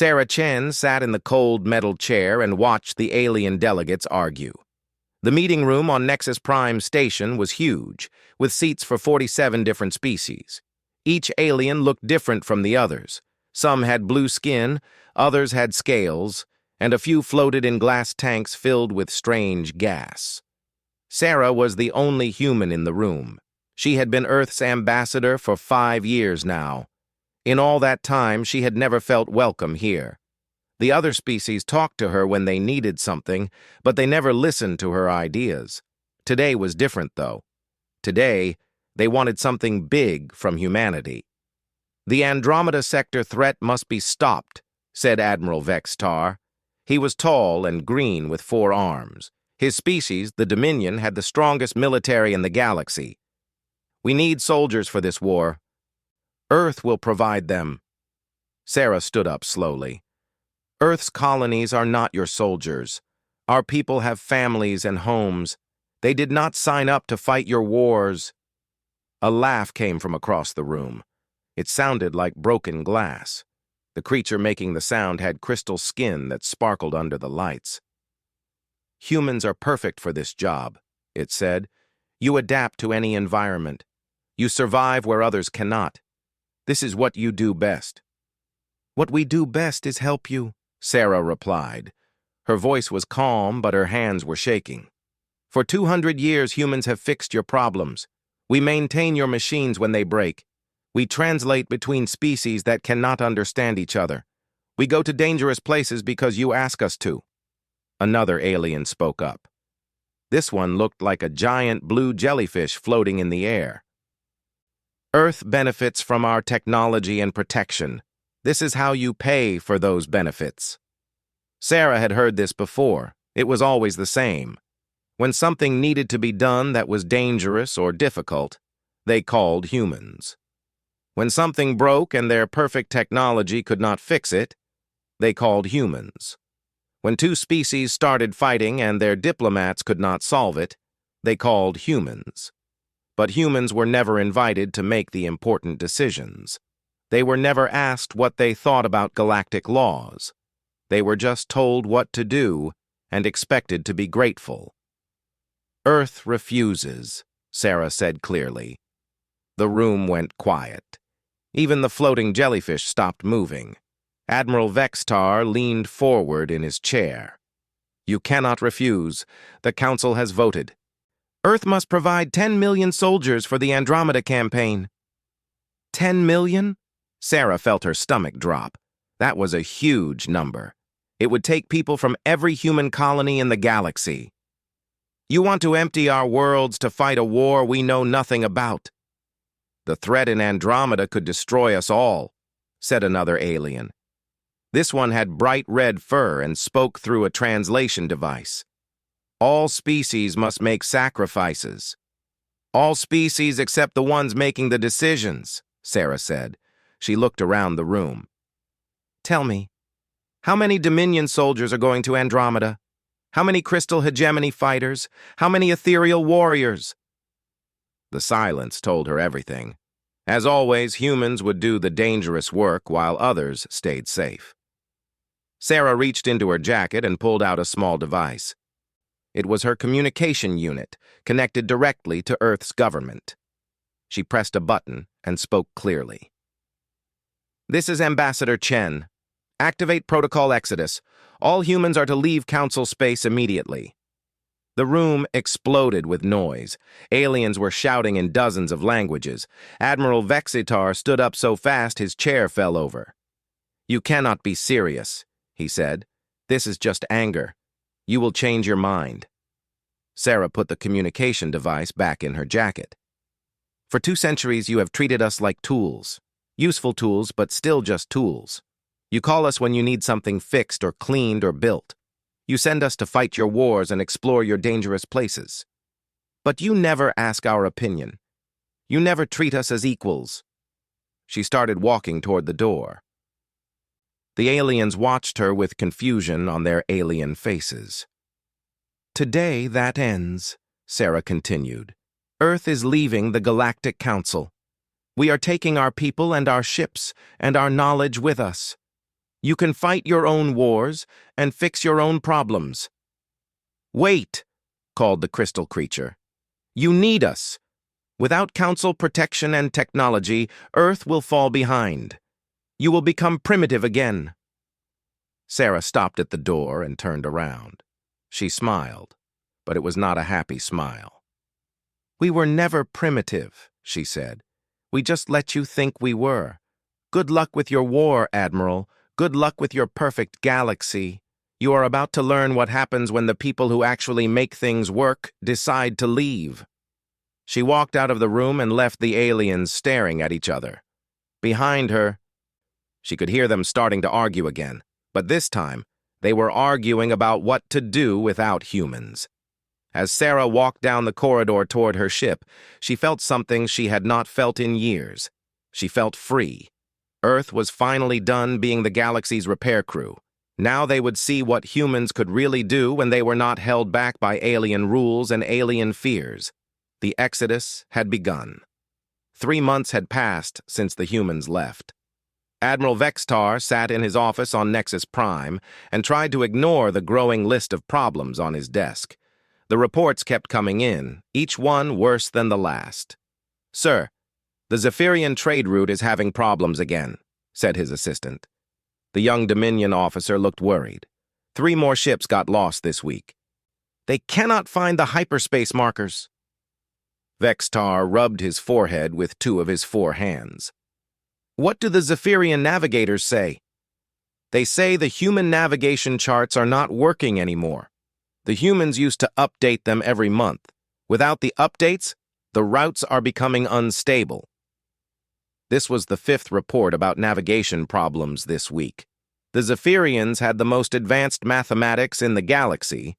Sarah Chen sat in the cold metal chair and watched the alien delegates argue. The meeting room on Nexus Prime Station was huge, with seats for 47 different species. Each alien looked different from the others. Some had blue skin, others had scales, and a few floated in glass tanks filled with strange gas. Sarah was the only human in the room. She had been Earth's ambassador for 5 years now. In all that time, she had never felt welcome here. The other species talked to her when they needed something, but they never listened to her ideas. Today was different, though. Today, they wanted something big from humanity. "The Andromeda Sector threat must be stopped," said Admiral Vextar. He was tall and green with 4 arms. His species, the Dominion, had the strongest military in the galaxy. "We need soldiers for this war. Earth will provide them." Sarah stood up slowly. "Earth's colonies are not your soldiers. Our people have families and homes. They did not sign up to fight your wars." A laugh came from across the room. It sounded like broken glass. The creature making the sound had crystal skin that sparkled under the lights. "Humans are perfect for this job," it said. "You adapt to any environment. You survive where others cannot. This is what you do best." "What we do best is help you," Sarah replied. Her voice was calm, but her hands were shaking. "For 200 years, humans have fixed your problems. We maintain your machines when they break. We translate between species that cannot understand each other. We go to dangerous places because you ask us to." Another alien spoke up. This one looked like a giant blue jellyfish floating in the air. "Earth benefits from our technology and protection. This is how you pay for those benefits." Sarah had heard this before. It was always the same. When something needed to be done that was dangerous or difficult, they called humans. When something broke and their perfect technology could not fix it, they called humans. When 2 species started fighting and their diplomats could not solve it, they called humans. But humans were never invited to make the important decisions. They were never asked what they thought about galactic laws. They were just told what to do and expected to be grateful. "Earth refuses," Sarah said clearly. The room went quiet. Even the floating jellyfish stopped moving. Admiral Vextar leaned forward in his chair. "You cannot refuse. The Council has voted. Earth must provide 10 million soldiers for the Andromeda campaign." 10 million? Sarah felt her stomach drop. That was a huge number. It would take people from every human colony in the galaxy. "You want to empty our worlds to fight a war we know nothing about." "The threat in Andromeda could destroy us all," said another alien. This one had bright red fur and spoke through a translation device. "All species must make sacrifices." "All species except the ones making the decisions," Sarah said. She looked around the room. "Tell me, how many Dominion soldiers are going to Andromeda? How many Crystal Hegemony fighters? How many ethereal warriors?" The silence told her everything. As always, humans would do the dangerous work while others stayed safe. Sarah reached into her jacket and pulled out a small device. It was her communication unit, connected directly to Earth's government. She pressed a button and spoke clearly. "This is Ambassador Chen. Activate Protocol Exodus. All humans are to leave Council space immediately." The room exploded with noise. Aliens were shouting in dozens of languages. Admiral Vexitar stood up so fast his chair fell over. "You cannot be serious," he said. "This is just anger. You will change your mind." Sarah put the communication device back in her jacket. "For 2 centuries you have treated us like tools. Useful tools, but still just tools. You call us when you need something fixed or cleaned or built. You send us to fight your wars and explore your dangerous places. But you never ask our opinion. You never treat us as equals." She started walking toward the door. The aliens watched her with confusion on their alien faces. "Today that ends," Sarah continued. "Earth is leaving the Galactic Council. We are taking our people and our ships and our knowledge with us. You can fight your own wars and fix your own problems. Wait, called the crystal creature. You need us. Without council protection and technology, Earth will fall behind. You will become primitive again. Sarah stopped at the door and turned around. She smiled, but it was not a happy smile. We were never primitive, she said. We just let you think we were. Good luck with your war, Admiral. Good luck with your perfect galaxy. You are about to learn what happens when the people who actually make things work decide to leave. She walked out of the room and left the aliens staring at each other. Behind her, she could hear them starting to argue again, but this time, they were arguing about what to do without humans. As Sarah walked down the corridor toward her ship, she felt something she had not felt in years. She felt free. Earth was finally done being the galaxy's repair crew. Now they would see what humans could really do when they were not held back by alien rules and alien fears. The exodus had begun. 3 months had passed since the humans left. Admiral Vextar sat in his office on Nexus Prime and tried to ignore the growing list of problems on his desk. The reports kept coming in, each one worse than the last. "Sir, the Zephyrian trade route is having problems again," said his assistant. The young Dominion officer looked worried. 3 more ships got lost this week. They cannot find the hyperspace markers. Vextar rubbed his forehead with 2 of his 4 hands. What do the Zephyrian navigators say? They say the human navigation charts are not working anymore. The humans used to update them every month. Without the updates, the routes are becoming unstable. This was the 5th report about navigation problems this week. The Zephyrians had the most advanced mathematics in the galaxy,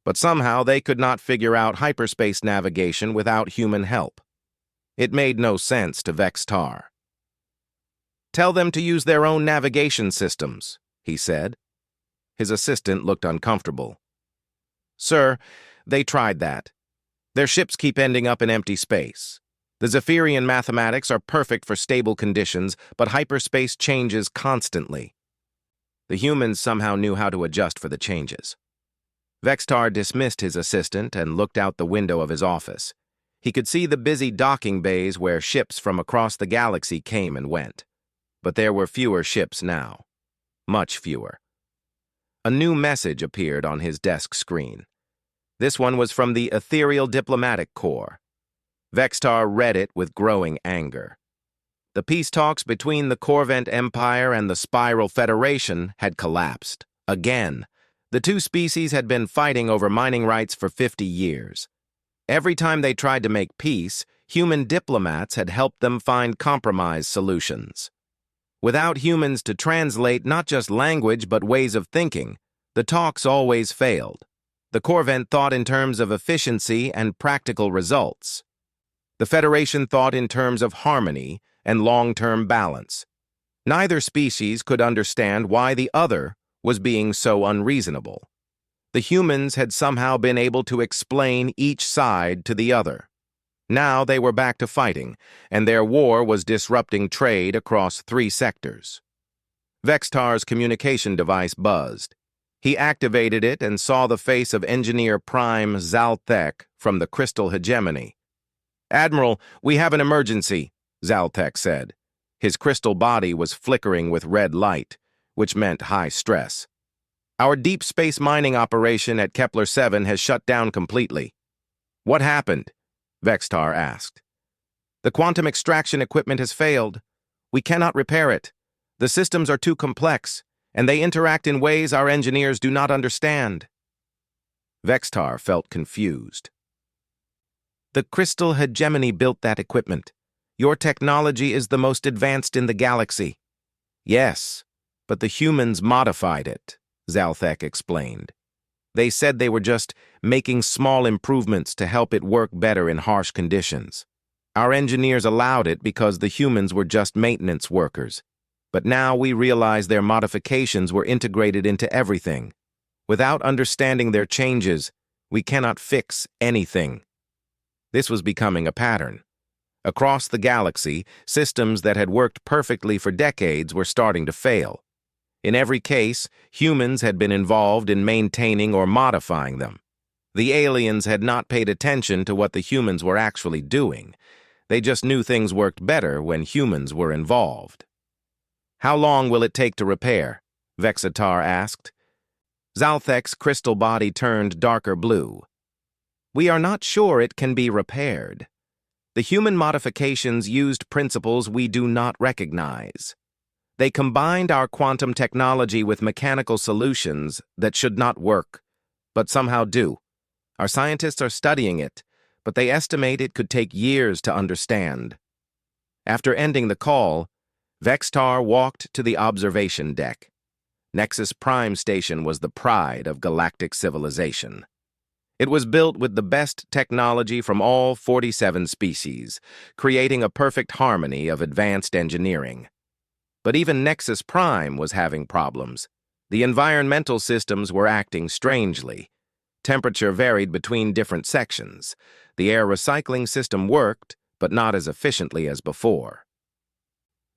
but somehow they could not figure out hyperspace navigation without human help. It made no sense to Vextar. "Tell them to use their own navigation systems," he said. His assistant looked uncomfortable. "Sir, they tried that. Their ships keep ending up in empty space. The Zephyrian mathematics are perfect for stable conditions, but hyperspace changes constantly." The humans somehow knew how to adjust for the changes. Vextar dismissed his assistant and looked out the window of his office. He could see the busy docking bays where ships from across the galaxy came and went. But there were fewer ships now. Much fewer. A new message appeared on his desk screen. This one was from the Ethereal Diplomatic Corps. Vextar read it with growing anger. The peace talks between the Corvent Empire and the Spiral Federation had collapsed. Again, the 2 species had been fighting over mining rights for 50 years. Every time they tried to make peace, human diplomats had helped them find compromise solutions. Without humans to translate not just language but ways of thinking, the talks always failed. The Corvent thought in terms of efficiency and practical results. The Federation thought in terms of harmony and long-term balance. Neither species could understand why the other was being so unreasonable. The humans had somehow been able to explain each side to the other. Now they were back to fighting, and their war was disrupting trade across 3 sectors. Vextar's communication device buzzed. He activated it and saw the face of Engineer Prime Zalthek from the Crystal Hegemony. "Admiral, we have an emergency," Zalthek said. His crystal body was flickering with red light, which meant high stress. "Our deep space mining operation at Kepler 7 has shut down completely." "What happened?" Vextar asked. "The quantum extraction equipment has failed. We cannot repair it. The systems are too complex, and they interact in ways our engineers do not understand." Vextar felt confused. "The Crystal Hegemony built that equipment. Your technology is the most advanced in the galaxy." "Yes, but the humans modified it," Zalthek explained. "They said they were just making small improvements to help it work better in harsh conditions. Our engineers allowed it because the humans were just maintenance workers. But now we realize their modifications were integrated into everything. Without understanding their changes, we cannot fix anything." This was becoming a pattern. Across the galaxy, systems that had worked perfectly for decades were starting to fail. In every case, humans had been involved in maintaining or modifying them. The aliens had not paid attention to what the humans were actually doing. They just knew things worked better when humans were involved. "How long will it take to repair?" Vexitar asked. Zalthek's crystal body turned darker blue. "We are not sure it can be repaired. The human modifications used principles we do not recognize. They combined our quantum technology with mechanical solutions that should not work, but somehow do. Our scientists are studying it, but they estimate it could take years to understand." After ending the call, Vextar walked to the observation deck. Nexus Prime Station was the pride of galactic civilization. It was built with the best technology from all 47 species, creating a perfect harmony of advanced engineering. But even Nexus Prime was having problems. The environmental systems were acting strangely. Temperature varied between different sections. The air recycling system worked, but not as efficiently as before.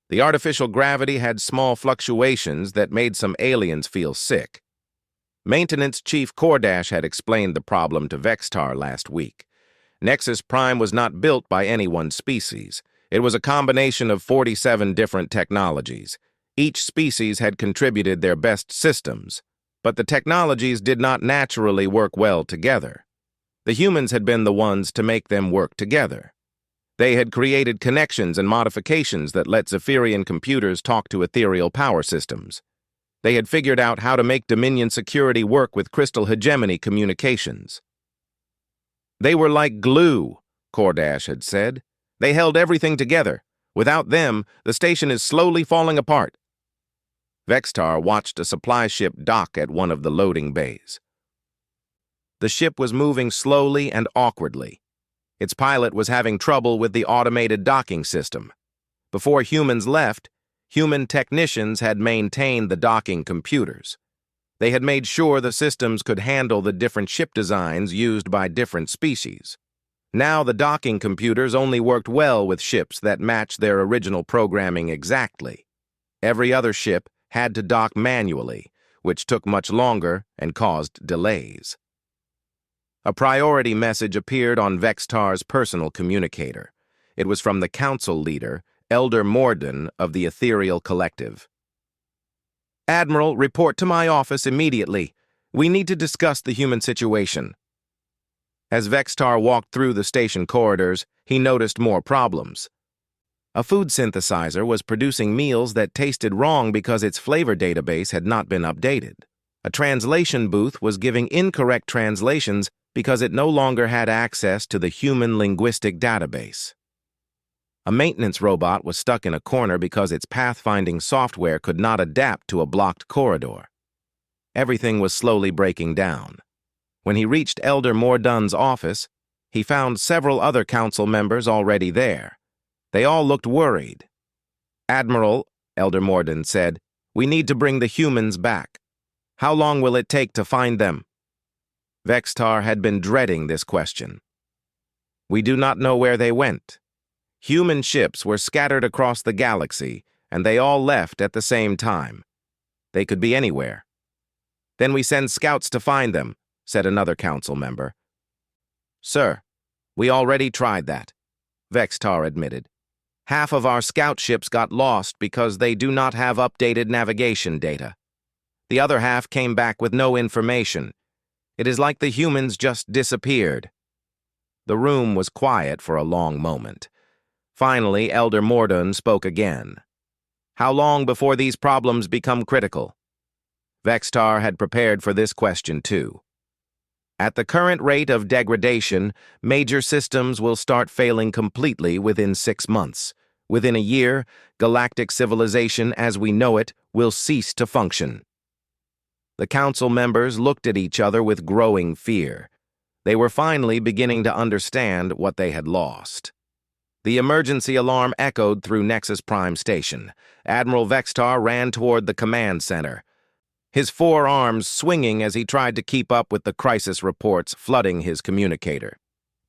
The artificial gravity had small fluctuations that made some aliens feel sick. Maintenance Chief Kordash had explained the problem to Vextar last week. Nexus Prime was not built by any one species. It was a combination of 47 different technologies. Each species had contributed their best systems, but the technologies did not naturally work well together. The humans had been the ones to make them work together. They had created connections and modifications that let Zephyrian computers talk to ethereal power systems. They had figured out how to make Dominion security work with crystal hegemony communications. "They were like glue," Kordash had said. "They held everything together. Without them, the station is slowly falling apart." Vextar watched a supply ship dock at one of the loading bays. The ship was moving slowly and awkwardly. Its pilot was having trouble with the automated docking system. Before humans left, human technicians had maintained the docking computers. They had made sure the systems could handle the different ship designs used by different species. Now the docking computers only worked well with ships that matched their original programming exactly. Every other ship had to dock manually, which took much longer and caused delays. A priority message appeared on Vextar's personal communicator. It was from the council leader, Elder Morden of the Ethereal Collective. "Admiral, report to my office immediately. We need to discuss the human situation." As Vextar walked through the station corridors, he noticed more problems. A food synthesizer was producing meals that tasted wrong because its flavor database had not been updated. A translation booth was giving incorrect translations because it no longer had access to the human linguistic database. A maintenance robot was stuck in a corner because its pathfinding software could not adapt to a blocked corridor. Everything was slowly breaking down. When he reached Elder Morden's office, he found several other council members already there. They all looked worried. "Admiral," Elder Morden said, "we need to bring the humans back. How long will it take to find them?" Vextar had been dreading this question. "We do not know where they went. Human ships were scattered across the galaxy, and they all left at the same time. They could be anywhere." "Then we send scouts to find them," said another council member. "Sir, we already tried that," Vextar admitted. "Half of our scout ships got lost because they do not have updated navigation data. The other half came back with no information. It is like the humans just disappeared." The room was quiet for a long moment. Finally, Elder Morden spoke again. "How long before these problems become critical?" Vextar had prepared for this question too. "At the current rate of degradation, major systems will start failing completely within 6 months. Within a year, galactic civilization as we know it will cease to function." The council members looked at each other with growing fear. They were finally beginning to understand what they had lost. The emergency alarm echoed through Nexus Prime Station. Admiral Vextar ran toward the command center, his forearms swinging as he tried to keep up with the crisis reports flooding his communicator.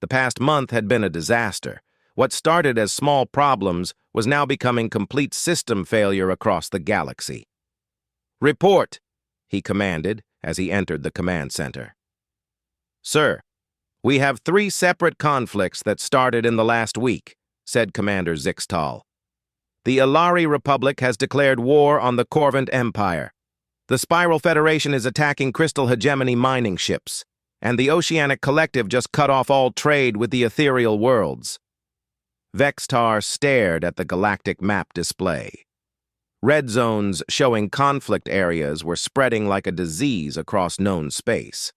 The past month had been a disaster. What started as small problems was now becoming complete system failure across the galaxy. "Report," he commanded as he entered the command center. "Sir, we have 3 separate conflicts that started in the last week," said Commander Zixtal. "The Ilari Republic has declared war on the Corvant Empire. The Spiral Federation is attacking Crystal Hegemony mining ships, and the Oceanic Collective just cut off all trade with the ethereal worlds." Vextar stared at the galactic map display. Red zones showing conflict areas were spreading like a disease across known space.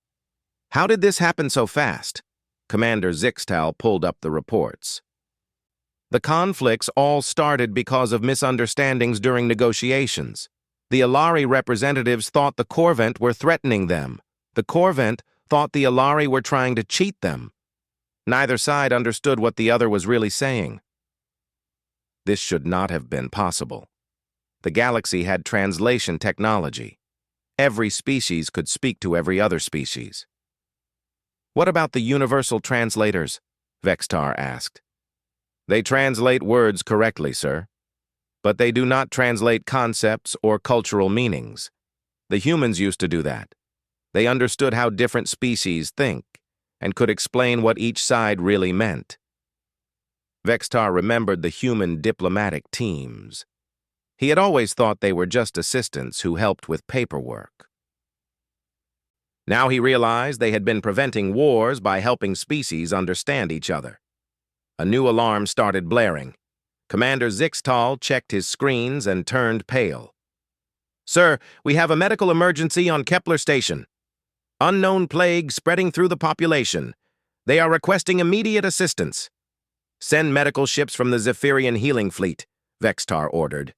How did this happen so fast? Commander Zixtal pulled up the reports. The conflicts all started because of misunderstandings during negotiations. The Ilari representatives thought the Corvant were threatening them. The Corvant thought the Ilari were trying to cheat them. Neither side understood what the other was really saying. This should not have been possible. The galaxy had translation technology. Every species could speak to every other species. "What about the universal translators?" Vextar asked. "They translate words correctly, sir. But they do not translate concepts or cultural meanings. The humans used to do that. They understood how different species think and could explain what each side really meant." Vextar remembered the human diplomatic teams. He had always thought they were just assistants who helped with paperwork. Now he realized they had been preventing wars by helping species understand each other. A new alarm started blaring. Commander Zixtal checked his screens and turned pale. "Sir, we have a medical emergency on Kepler Station. Unknown plague spreading through the population. They are requesting immediate assistance." "Send medical ships from the Zephyrian healing fleet," Vextar ordered.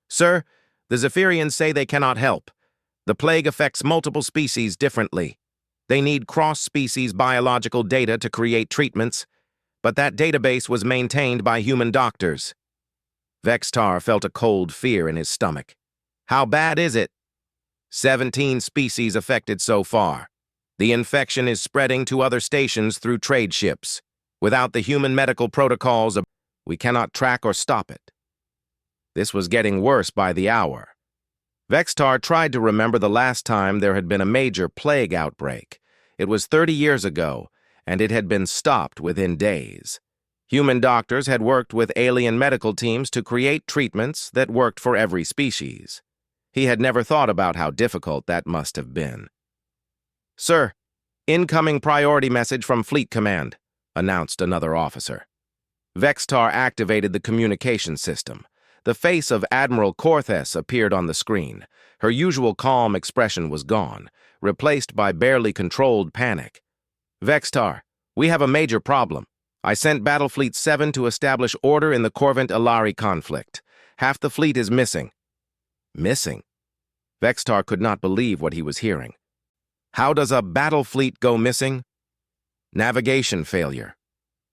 "Sir, the Zephyrians say they cannot help. The plague affects multiple species differently. They need cross-species biological data to create treatments, but that database was maintained by human doctors." Vextar felt a cold fear in his stomach. "How bad is it?" 17 species affected so far. The infection is spreading to other stations through trade ships. Without the human medical protocols, we cannot track or stop it. This was getting worse by the hour. Vextar tried to remember the last time there had been a major plague outbreak. It was 30 years ago, and it had been stopped within days. Human doctors had worked with alien medical teams to create treatments that worked for every species. He had never thought about how difficult that must have been. "Sir, incoming priority message from Fleet Command," announced another officer. Vextar activated the communication system. The face of Admiral Corthes appeared on the screen. Her usual calm expression was gone, replaced by barely controlled panic. "Vextar, we have a major problem. I sent Battlefleet 7 to establish order in the Corvant-Ilari conflict. Half the fleet is missing." Missing? Vextar could not believe what he was hearing. How does a battle fleet go missing? Navigation failure.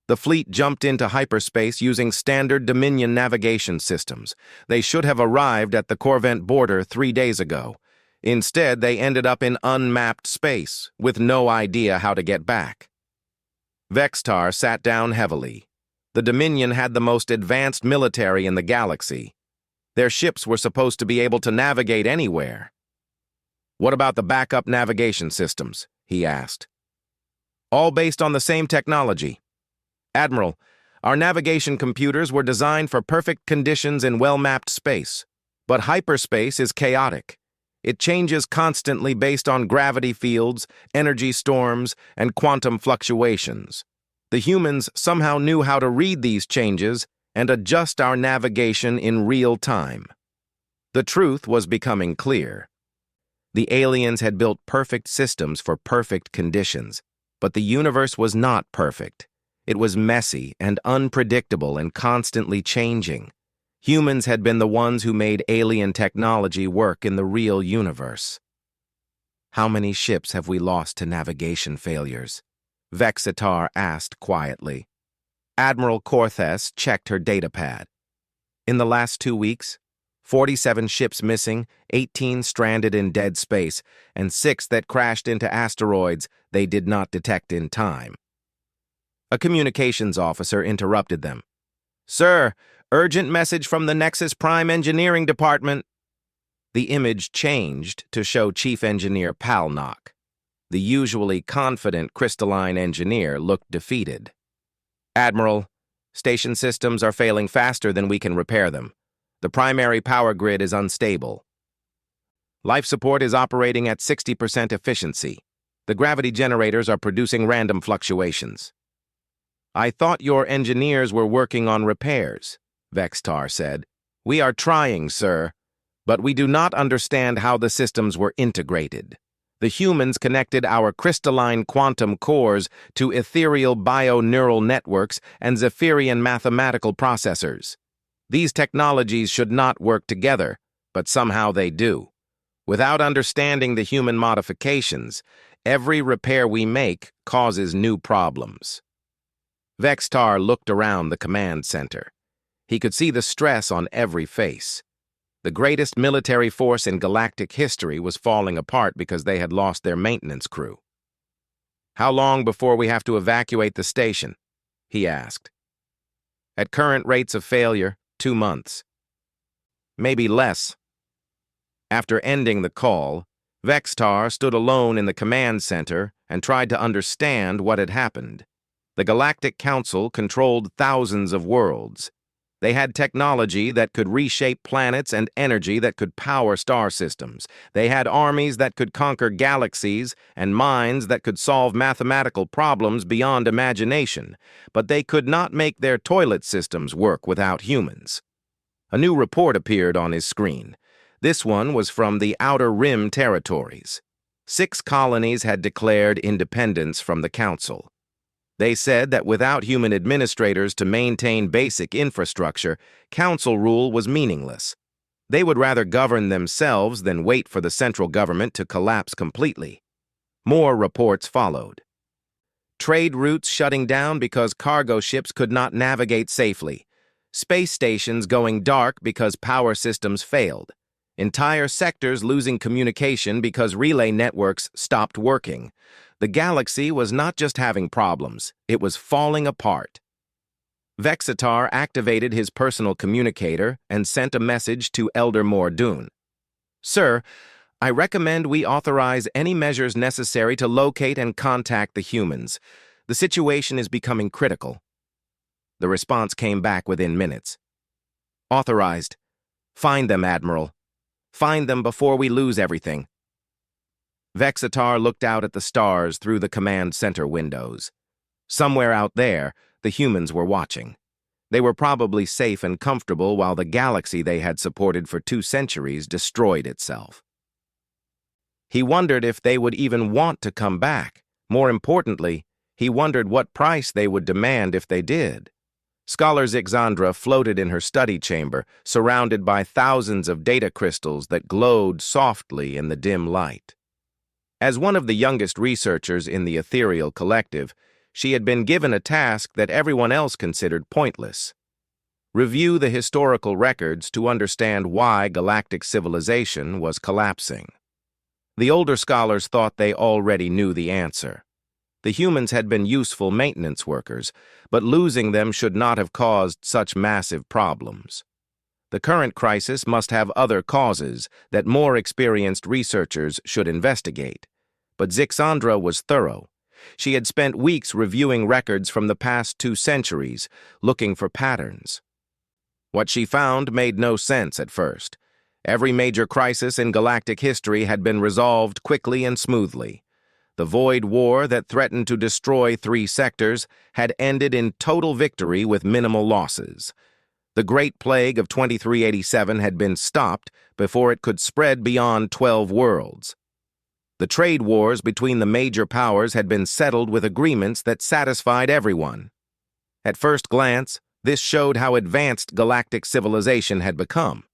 The fleet jumped into hyperspace using standard Dominion navigation systems. They should have arrived at the Corvant border 3 days ago. Instead, they ended up in unmapped space, with no idea how to get back. Vextar sat down heavily. The Dominion had the most advanced military in the galaxy. Their ships were supposed to be able to navigate anywhere. "What about the backup navigation systems?" he asked. "All based on the same technology. Admiral, our navigation computers were designed for perfect conditions in well-mapped space, but hyperspace is chaotic. It changes constantly based on gravity fields, energy storms, and quantum fluctuations. The humans somehow knew how to read these changes and adjust our navigation in real time." The truth was becoming clear. The aliens had built perfect systems for perfect conditions, but the universe was not perfect. It was messy and unpredictable and constantly changing. Humans had been the ones who made alien technology work in the real universe. "How many ships have we lost to navigation failures?" Vexitar asked quietly. Admiral Corthes checked her datapad. "In the last 2 weeks, 47 ships missing, 18 stranded in dead space, and 6 that crashed into asteroids they did not detect in time." A communications officer interrupted them. "Sir, urgent message from the Nexus Prime Engineering Department." The image changed to show Chief Engineer Palnock. The usually confident crystalline engineer looked defeated. "Admiral, station systems are failing faster than we can repair them. The primary power grid is unstable. Life support is operating at 60% efficiency. The gravity generators are producing random fluctuations." "I thought your engineers were working on repairs," Vextar said. "We are trying, sir, but we do not understand how the systems were integrated. The humans connected our crystalline quantum cores to ethereal bio-neural networks and Zephyrian mathematical processors. These technologies should not work together, but somehow they do. Without understanding the human modifications, every repair we make causes new problems." Vextar looked around the command center. He could see the stress on every face. The greatest military force in galactic history was falling apart because they had lost their maintenance crew. "How long before we have to evacuate the station?" he asked. "At current rates of failure, 2 months. Maybe less." After ending the call, Vextar stood alone in the command center and tried to understand what had happened. The Galactic Council controlled thousands of worlds. They had technology that could reshape planets and energy that could power star systems. They had armies that could conquer galaxies and minds that could solve mathematical problems beyond imagination, but they could not make their toilet systems work without humans. A new report appeared on his screen. This one was from the Outer Rim territories. 6 colonies had declared independence from the Council. They said that without human administrators to maintain basic infrastructure, council rule was meaningless. They would rather govern themselves than wait for the central government to collapse completely. More reports followed. Trade routes shutting down because cargo ships could not navigate safely. Space stations going dark because power systems failed. Entire sectors losing communication because relay networks stopped working. The galaxy was not just having problems, it was falling apart. Vexatar activated his personal communicator and sent a message to Elder Mordoon. "Sir, I recommend we authorize any measures necessary to locate and contact the humans. The situation is becoming critical." The response came back within minutes. "Authorized. Find them, Admiral. Find them before we lose everything." Vexatar looked out at the stars through the command center windows. Somewhere out there, the humans were watching. They were probably safe and comfortable while the galaxy they had supported for 2 centuries destroyed itself. He wondered if they would even want to come back. More importantly, he wondered what price they would demand if they did. Scholar Zixandra floated in her study chamber, surrounded by thousands of data crystals that glowed softly in the dim light. As one of the youngest researchers in the Ethereal Collective, she had been given a task that everyone else considered pointless. Review the historical records to understand why galactic civilization was collapsing. The older scholars thought they already knew the answer. The humans had been useful maintenance workers, but losing them should not have caused such massive problems. The current crisis must have other causes that more experienced researchers should investigate. But Zixandra was thorough. She had spent weeks reviewing records from the past 2 centuries, looking for patterns. What she found made no sense at first. Every major crisis in galactic history had been resolved quickly and smoothly. The Void War that threatened to destroy 3 sectors had ended in total victory with minimal losses. The Great Plague of 2387 had been stopped before it could spread beyond 12 worlds. The trade wars between the major powers had been settled with agreements that satisfied everyone. At first glance, this showed how advanced galactic civilization had become.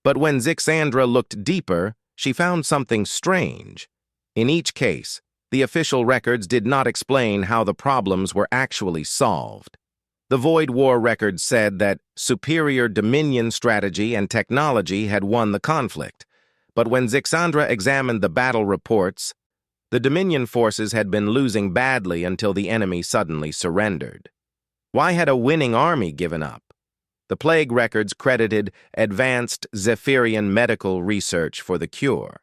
But when Zixandra looked deeper, she found something strange. In each case, the official records did not explain how the problems were actually solved. The Void War records said that superior Dominion strategy and technology had won the conflict, but when Zixandra examined the battle reports, the Dominion forces had been losing badly until the enemy suddenly surrendered. Why had a winning army given up? The plague records credited advanced Zephyrian medical research for the cure.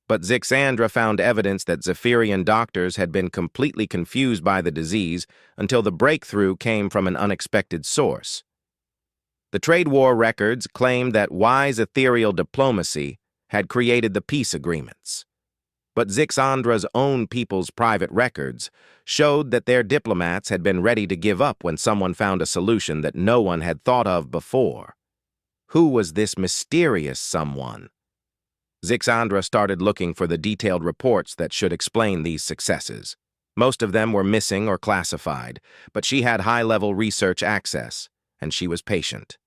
But Zixandra found evidence that Zephyrian doctors had been completely confused by the disease until the breakthrough came from an unexpected source. The trade war records claimed that wise ethereal diplomacy had created the peace agreements. But Zixandra's own people's private records showed that their diplomats had been ready to give up when someone found a solution that no one had thought of before. Who was this mysterious someone? Zixandra started looking for the detailed reports that should explain these successes. Most of them were missing or classified, but she had high-level research access, and she was patient.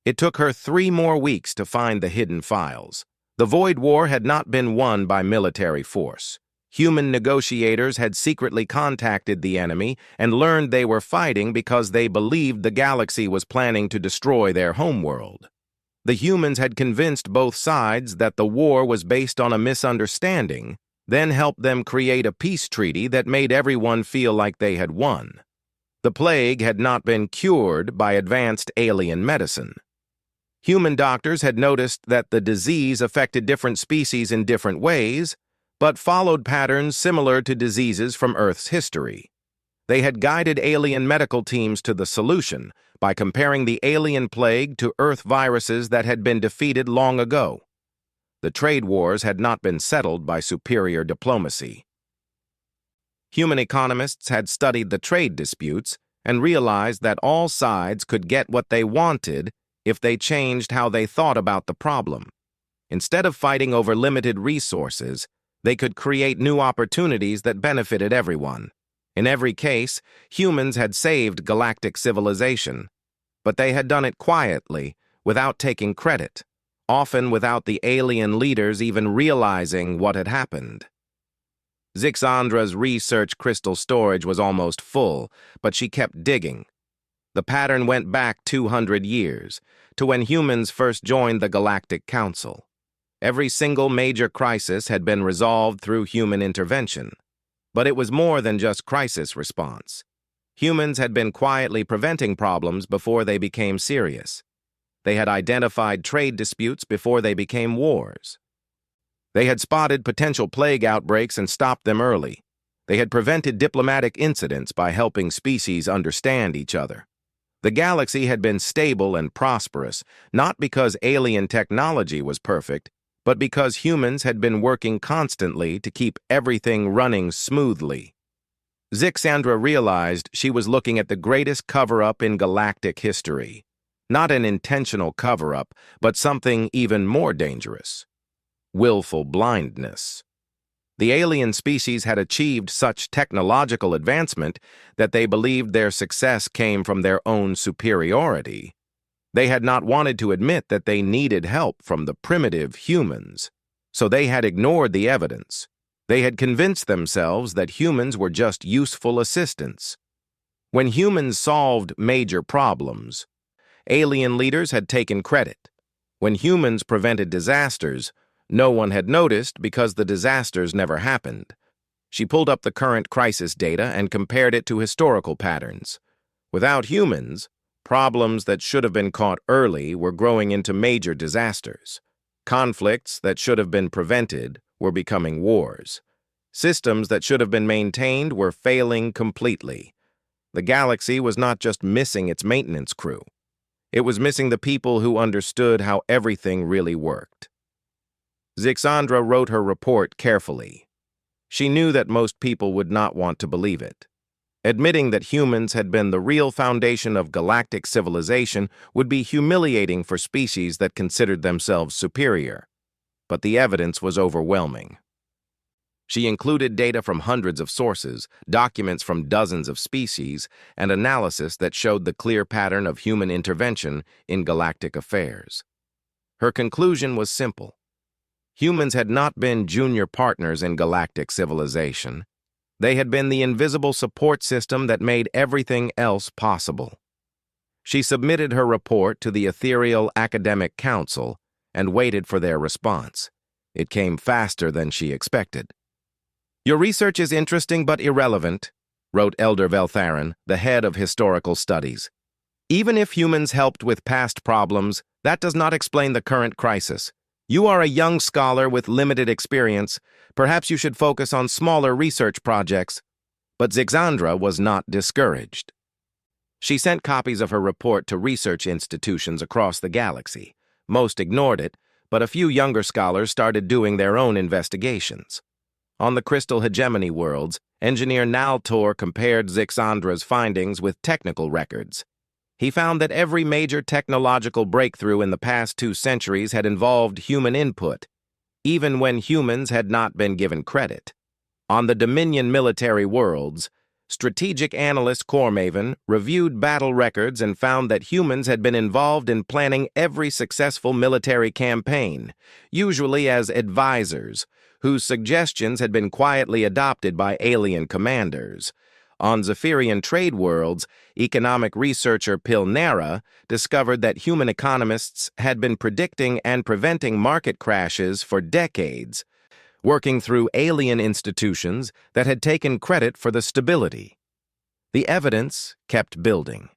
It took her 3 more weeks to find the hidden files. The Void War had not been won by military force. Human negotiators had secretly contacted the enemy and learned they were fighting because they believed the galaxy was planning to destroy their homeworld. The humans had convinced both sides that the war was based on a misunderstanding, then helped them create a peace treaty that made everyone feel like they had won. The plague had not been cured by advanced alien medicine. Human doctors had noticed that the disease affected different species in different ways, but followed patterns similar to diseases from Earth's history. They had guided alien medical teams to the solution by comparing the alien plague to Earth viruses that had been defeated long ago. The trade wars had not been settled by superior diplomacy. Human economists had studied the trade disputes and realized that all sides could get what they wanted if they changed how they thought about the problem. Instead of fighting over limited resources, they could create new opportunities that benefited everyone. In every case, humans had saved galactic civilization, but they had done it quietly, without taking credit, often without the alien leaders even realizing what had happened. Zixandra's research crystal storage was almost full, but she kept digging. The pattern went back 200 years, to when humans first joined the Galactic Council. Every single major crisis had been resolved through human intervention. But it was more than just crisis response. Humans had been quietly preventing problems before they became serious. They had identified trade disputes before they became wars. They had spotted potential plague outbreaks and stopped them early. They had prevented diplomatic incidents by helping species understand each other. The galaxy had been stable and prosperous, not because alien technology was perfect, but because humans had been working constantly to keep everything running smoothly. Zixandra realized she was looking at the greatest cover-up in galactic history. Not an intentional cover-up, but something even more dangerous. Willful blindness. The alien species had achieved such technological advancement that they believed their success came from their own superiority. They had not wanted to admit that they needed help from the primitive humans, so they had ignored the evidence. They had convinced themselves that humans were just useful assistants. When humans solved major problems, alien leaders had taken credit. When humans prevented disasters, no one had noticed because the disasters never happened. She pulled up the current crisis data and compared it to historical patterns. Without humans, problems that should have been caught early were growing into major disasters. Conflicts that should have been prevented were becoming wars. Systems that should have been maintained were failing completely. The galaxy was not just missing its maintenance crew. It was missing the people who understood how everything really worked. Zixandra wrote her report carefully. She knew that most people would not want to believe it. Admitting that humans had been the real foundation of galactic civilization would be humiliating for species that considered themselves superior. But the evidence was overwhelming. She included data from hundreds of sources, documents from dozens of species, and analysis that showed the clear pattern of human intervention in galactic affairs. Her conclusion was simple. Humans had not been junior partners in galactic civilization. They had been the invisible support system that made everything else possible. She submitted her report to the Ethereal Academic Council and waited for their response. It came faster than she expected. "Your research is interesting but irrelevant," wrote Elder Veltharin, the head of historical studies. Even if humans helped with past problems, that does not explain the current crisis. You are a young scholar with limited experience. Perhaps you should focus on smaller research projects. But Zixandra was not discouraged. She sent copies of her report to research institutions across the galaxy. Most ignored it, but a few younger scholars started doing their own investigations. On the Crystal Hegemony worlds, engineer Naltor compared Zixandra's findings with technical records. He found that every major technological breakthrough in the past 2 centuries had involved human input, even when humans had not been given credit. On the Dominion military worlds, strategic analyst Cormaven reviewed battle records and found that humans had been involved in planning every successful military campaign, usually as advisors, whose suggestions had been quietly adopted by alien commanders. On Zephyrian trade worlds, economic researcher Pilnera discovered that human economists had been predicting and preventing market crashes for decades, working through alien institutions that had taken credit for the stability. The evidence kept building.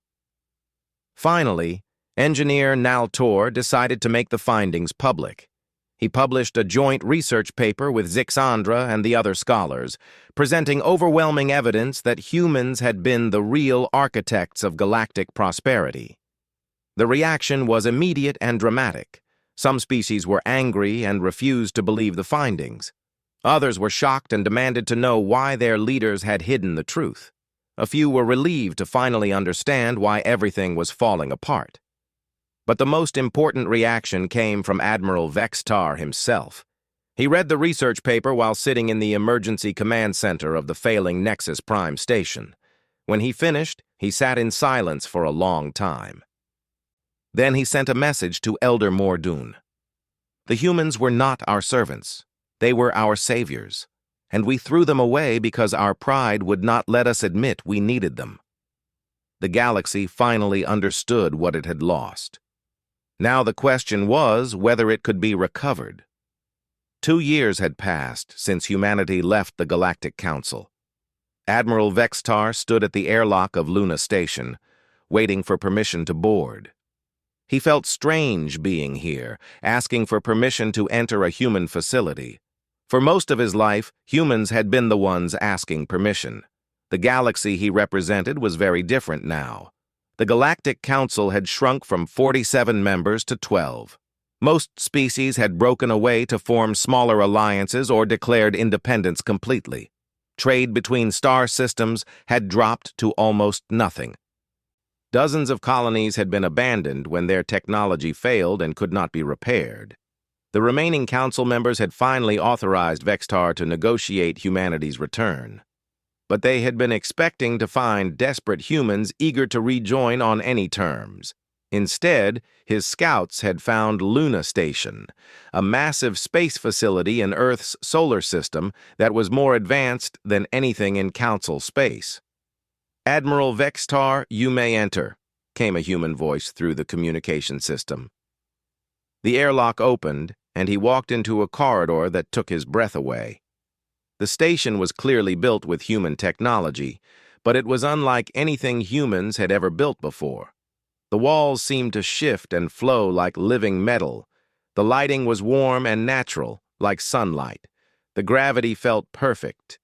Finally, engineer Naltor decided to make the findings public. He published a joint research paper with Zixandra and the other scholars, presenting overwhelming evidence that humans had been the real architects of galactic prosperity. The reaction was immediate and dramatic. Some species were angry and refused to believe the findings. Others were shocked and demanded to know why their leaders had hidden the truth. A few were relieved to finally understand why everything was falling apart. But the most important reaction came from Admiral Vextar himself. He read the research paper while sitting in the emergency command center of the failing Nexus Prime station. When he finished, he sat in silence for a long time. Then he sent a message to Elder Mordoon. The humans were not our servants. They were our saviors, and we threw them away because our pride would not let us admit we needed them. The galaxy finally understood what it had lost. Now the question was whether it could be recovered. 2 years had passed since humanity left the Galactic Council. Admiral Vextar stood at the airlock of Luna Station, waiting for permission to board. He felt strange being here, asking for permission to enter a human facility. For most of his life, humans had been the ones asking permission. The galaxy he represented was very different now. The Galactic Council had shrunk from 47 members to 12. Most species had broken away to form smaller alliances or declared independence completely. Trade between star systems had dropped to almost nothing. Dozens of colonies had been abandoned when their technology failed and could not be repaired. The remaining council members had finally authorized Vextar to negotiate humanity's return. But they had been expecting to find desperate humans eager to rejoin on any terms. Instead, his scouts had found Luna Station, a massive space facility in Earth's solar system that was more advanced than anything in Council space. "Admiral Vextar, you may enter," came a human voice through the communication system. The airlock opened, and he walked into a corridor that took his breath away. The station was clearly built with human technology, but it was unlike anything humans had ever built before. The walls seemed to shift and flow like living metal. The lighting was warm and natural, like sunlight. The gravity felt perfect.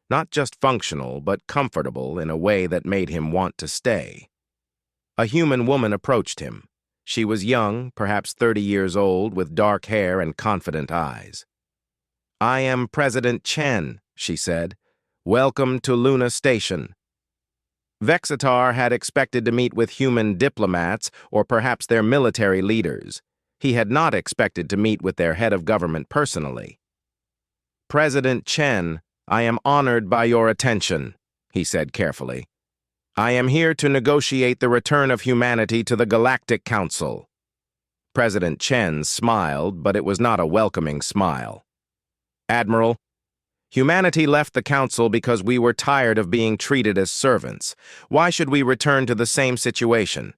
Not just functional, but comfortable in a way that made him want to stay. A human woman approached him. She was young, perhaps 30 years old, with dark hair and confident eyes. "I am President Chen," she said. "Welcome to Luna Station." Vexatar had expected to meet with human diplomats or perhaps their military leaders. He had not expected to meet with their head of government personally. "President Chen, I am honored by your attention," he said carefully. "I am here to negotiate the return of humanity to the Galactic Council." President Chen smiled, but it was not a welcoming smile. "Admiral, humanity left the Council because we were tired of being treated as servants. Why should we return to the same situation?"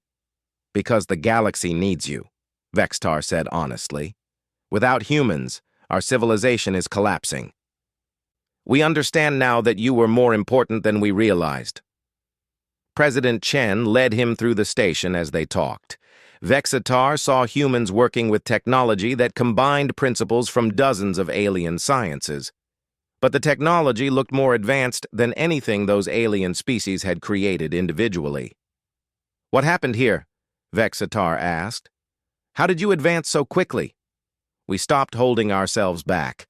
"Because the galaxy needs you," Vextar said honestly. "Without humans, our civilization is collapsing. We understand now that you were more important than we realized." President Chen led him through the station as they talked. Vexitar saw humans working with technology that combined principles from dozens of alien sciences. But the technology looked more advanced than anything those alien species had created individually. "What happened here?" Vexitar asked. "How did you advance so quickly?" "We stopped holding ourselves back,"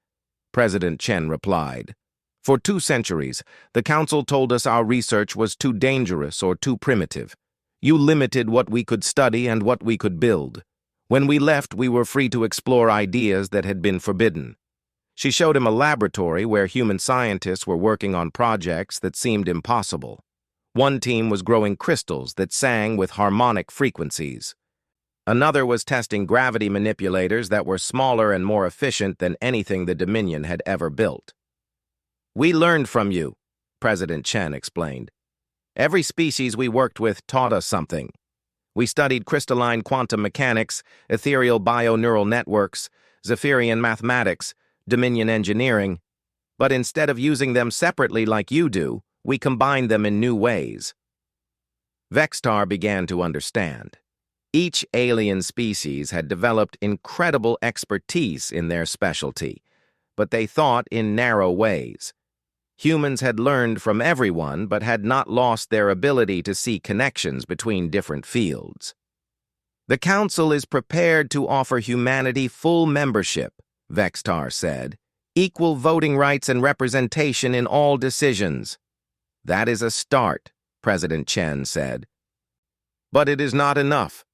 President Chen replied. "For 2 centuries, the Council told us our research was too dangerous or too primitive. You limited what we could study and what we could build. When we left, we were free to explore ideas that had been forbidden." She showed him a laboratory where human scientists were working on projects that seemed impossible. One team was growing crystals that sang with harmonic frequencies. Another was testing gravity manipulators that were smaller and more efficient than anything the Dominion had ever built. "We learned from you," President Chen explained. "Every species we worked with taught us something. We studied crystalline quantum mechanics, ethereal bio-neural networks, Zephyrian mathematics, Dominion engineering, but instead of using them separately like you do, we combined them in new ways." Vexitar began to understand. Each alien species had developed incredible expertise in their specialty, but they thought in narrow ways. Humans had learned from everyone but had not lost their ability to see connections between different fields. "The Council is prepared to offer humanity full membership," Vexitar said, "equal voting rights and representation in all decisions." "That is a start," President Chen said. "But it is not enough."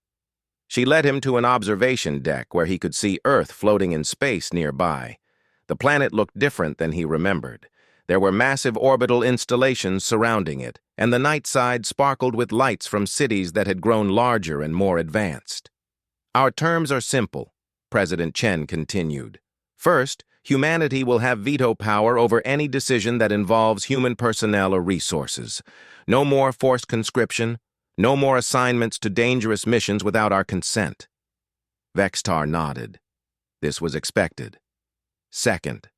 She led him to an observation deck where he could see Earth floating in space nearby. The planet looked different than he remembered. There were massive orbital installations surrounding it, and the night side sparkled with lights from cities that had grown larger and more advanced. "Our terms are simple," President Chen continued. "First, humanity will have veto power over any decision that involves human personnel or resources. No more forced conscription, no more assignments to dangerous missions without our consent." Vexitar nodded. This was expected. "Second,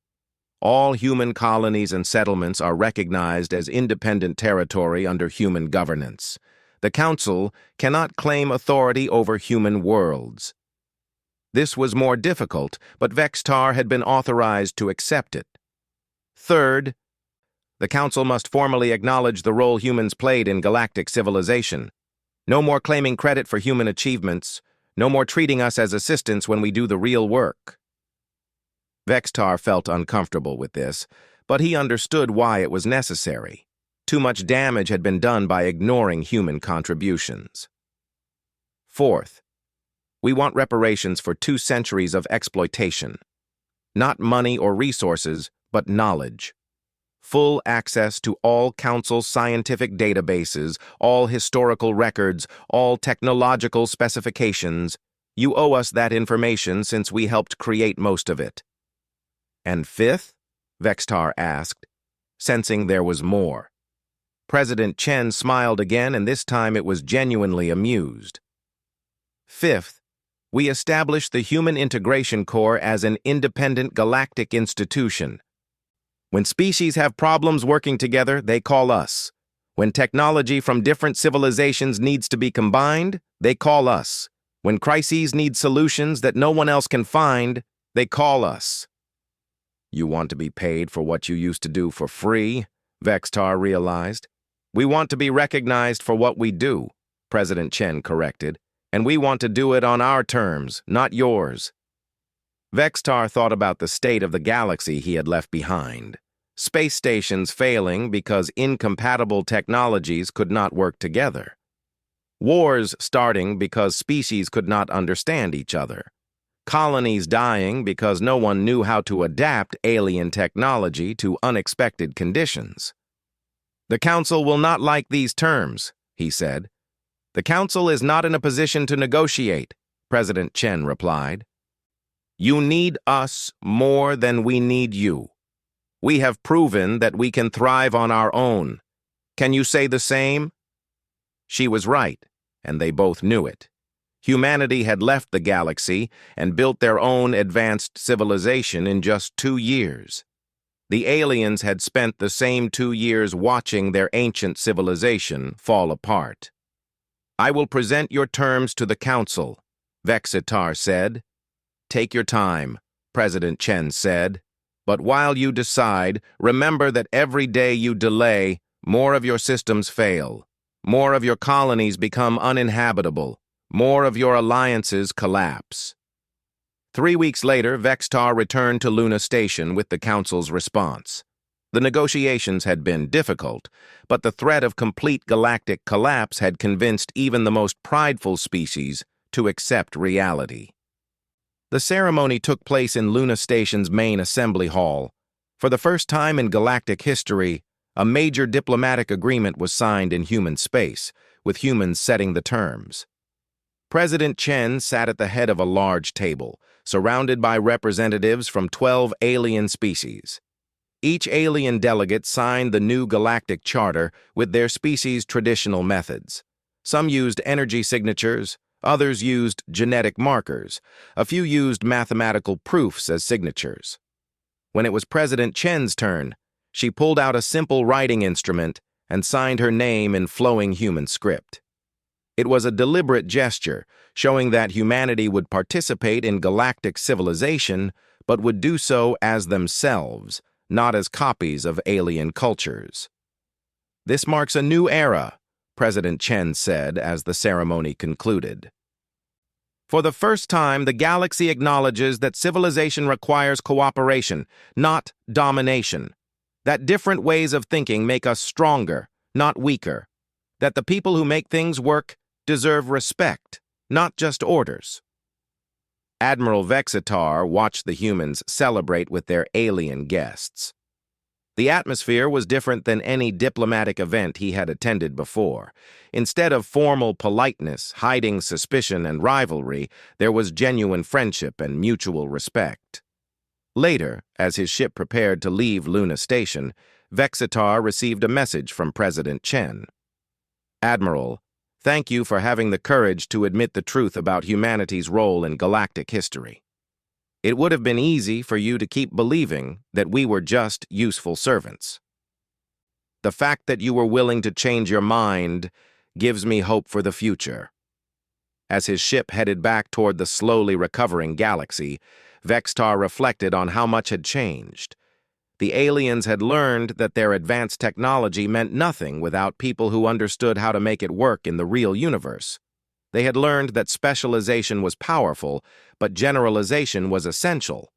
all human colonies and settlements are recognized as independent territory under human governance. The Council cannot claim authority over human worlds." This was more difficult, but Vexitar had been authorized to accept it. "Third, the Council must formally acknowledge the role humans played in galactic civilization. No more claiming credit for human achievements, no more treating us as assistants when we do the real work." Vexitar felt uncomfortable with this, but he understood why it was necessary. Too much damage had been done by ignoring human contributions. "Fourth, we want reparations for 2 centuries of exploitation. Not money or resources, but knowledge. Full access to all Council scientific databases, all historical records, all technological specifications. You owe us that information since we helped create most of it." "And fifth?" Vexitar asked, sensing there was more. President Chen smiled again, and this time it was genuinely amused. "Fifth, we establish the Human Integration Corps as an independent galactic institution. When species have problems working together, they call us. When technology from different civilizations needs to be combined, they call us. When crises need solutions that no one else can find, they call us." "You want to be paid for what you used to do for free," Vexitar realized. "We want to be recognized for what we do," President Chen corrected. "And we want to do it on our terms, not yours." Vexitar thought about the state of the galaxy he had left behind. Space stations failing because incompatible technologies could not work together. Wars starting because species could not understand each other. Colonies dying because no one knew how to adapt alien technology to unexpected conditions. "The Council will not like these terms," he said. "The Council is not in a position to negotiate," President Chen replied. "You need us more than we need you. We have proven that we can thrive on our own. Can you say the same?" She was right, and they both knew it. Humanity had left the galaxy and built their own advanced civilization in just 2 years. The aliens had spent the same 2 years watching their ancient civilization fall apart. "I will present your terms to the council," Vexitar said. "Take your time," President Chen said. "But while you decide, remember that every day you delay, more of your systems fail. More of your colonies become uninhabitable. More of your alliances collapse." 3 weeks later, Vextar returned to Luna Station with the Council's response. The negotiations had been difficult, but the threat of complete galactic collapse had convinced even the most prideful species to accept reality. The ceremony took place in Luna Station's main assembly hall. For the first time in galactic history, a major diplomatic agreement was signed in human space, with humans setting the terms. President Chen sat at the head of a large table, surrounded by representatives from 12 alien species. Each alien delegate signed the new galactic charter with their species' traditional methods. Some used energy signatures, others used genetic markers, a few used mathematical proofs as signatures. When it was President Chen's turn, she pulled out a simple writing instrument and signed her name in flowing human script. It was a deliberate gesture, showing that humanity would participate in galactic civilization, but would do so as themselves, not as copies of alien cultures. "This marks a new era," President Chen said as the ceremony concluded. "For the first time, the galaxy acknowledges that civilization requires cooperation, not domination. That different ways of thinking make us stronger, not weaker. That the people who make things work deserve respect, not just orders." Admiral Vexitar watched the humans celebrate with their alien guests. The atmosphere was different than any diplomatic event he had attended before. Instead of formal politeness, hiding suspicion and rivalry, there was genuine friendship and mutual respect. Later, as his ship prepared to leave Luna Station, Vexitar received a message from President Chen. "Admiral, thank you for having the courage to admit the truth about humanity's role in galactic history. It would have been easy for you to keep believing that we were just useful servants. The fact that you were willing to change your mind gives me hope for the future." As his ship headed back toward the slowly recovering galaxy, Vextar reflected on how much had changed. The aliens had learned that their advanced technology meant nothing without people who understood how to make it work in the real universe. They had learned that specialization was powerful, but generalization was essential.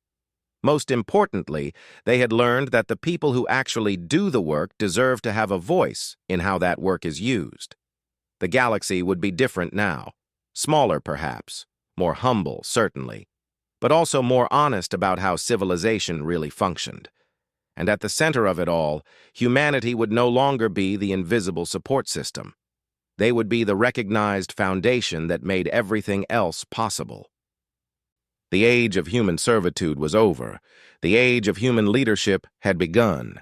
Most importantly, they had learned that the people who actually do the work deserve to have a voice in how that work is used. The galaxy would be different now. Smaller, perhaps. More humble, certainly. But also more honest about how civilization really functioned. And at the center of it all, humanity would no longer be the invisible support system. They would be the recognized foundation that made everything else possible. The age of human servitude was over. The age of human leadership had begun.